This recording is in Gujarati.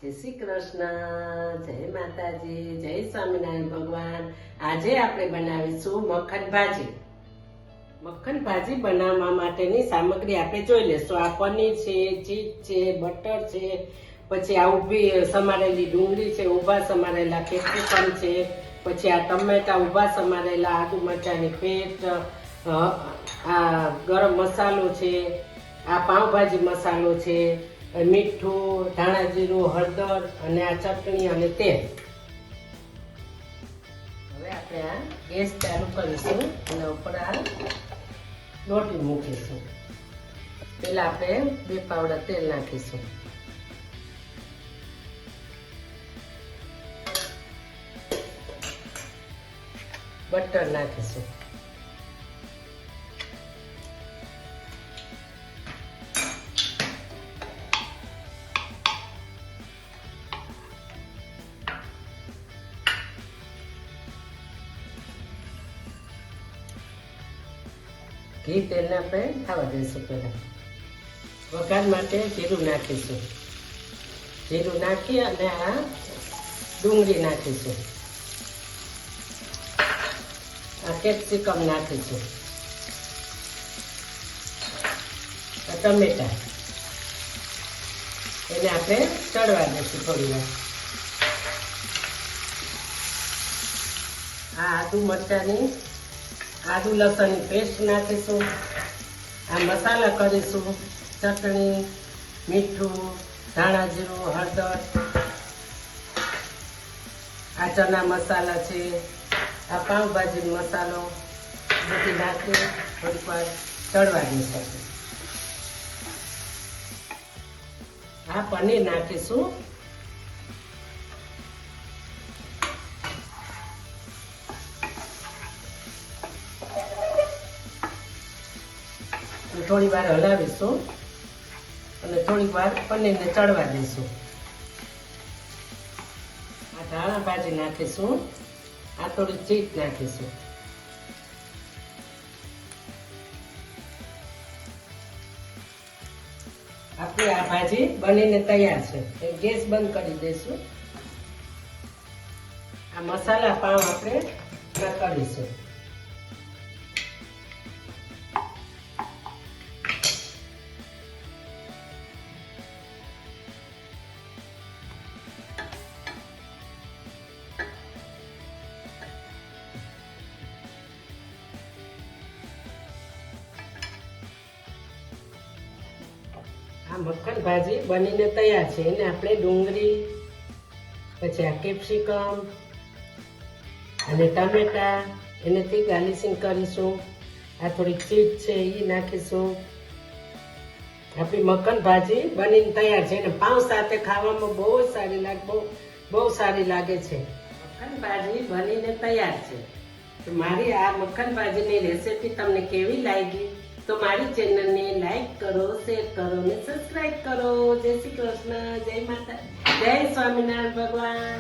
જય શ્રી કૃષ્ણ, જય માતાજી, જય સ્વામિનારાયણ ભગવાન। આજે આપણે બનાવીશું મક્ખન ભાજી। મક્ખન ભાજી બનાવવા માટેની સામગ્રી આપણે જોઈ લેશું। આ પનીર છે, ચીઝ છે, બટર છે, પછી આ ઊભી સમારેલી ડુંગળી છે, ઊભા સમારેલા કેપ્સિકમ છે, પછી આ ટમેટા ઊભા સમારેલા, આદુ મરચાંની પેસ્ટ, આ ગરમ મસાલો છે, આ પાવભાજી મસાલો છે, મીઠું, ધાણા જીરું, હળદર અને આ ચટણી અને તેલ। હવે આપણે આ ગેસ ચાલુ કરીશું અને ઉપર આ રોટલી મૂકીશું। પહેલા આપણે 2 પાવડા તેલ નાખીશું। બટર નાખીશું। ઘી તેલને આપણે ખાવા દઈશું। પહેલા વઘાર માટે જીરું નાખીશું। જીરું નાખી અને આ ડુંગળી નાખીશું। આ કેપ્સિકમ નાખીશું। આ ટમેટા એને આપણે ચડવા દઈશું થોડી વાર। આ આદુ મરચાંની આદુ લસણની પેસ્ટ નાખીશું। આ મસાલા કરીશું, ચટણી, મીઠું, ધાણા જીરું, હળદર, આ ચણા મસાલા છે, આ પાવભાજી મસાલો બધી નાખી થોડીક વાર ચડવા દઈશું। આ પનીર નાખીશું। થોડી વાર હલાવીશું અને થોડીક વાર પનીરને ચડવા દઈશું। આ ધાણા ભાજી નાખીશું। આ થોડી ચીઝ નાખીશું। આપણી આ ભાજી બનીને તૈયાર છે। ગેસ બંધ કરી દઈશું। આ મસાલા પાવ આપણે કરીશું। આ મક્ખન ભાજી બનીને તૈયાર છે। એને આપણે ડુંગળી, પછી આ કેપ્સિકમ અને ટામેટા એનેથી ગાર્નિશિંગ કરીશું। આ થોડીક ચીઝ છે એ નાખીશું। આપણી મક્ખન ભાજી બનીને તૈયાર છે। એને પાઉં સાથે ખાવામાં બહુ સારી લાગે, બહુ સારી લાગે છે। મક્ખન ભાજી બનીને તૈયાર છે। તો મારી આ મક્ખન ભાજીની રેસીપી તમને કેવી લાગી તો મારી ચેનલને લાઈક કરો, શેર કરો અને સબસ્ક્રાઇબ કરો। જય શ્રી કૃષ્ણ, જય માતા, જય સ્વામિનારાયણ ભગવાન।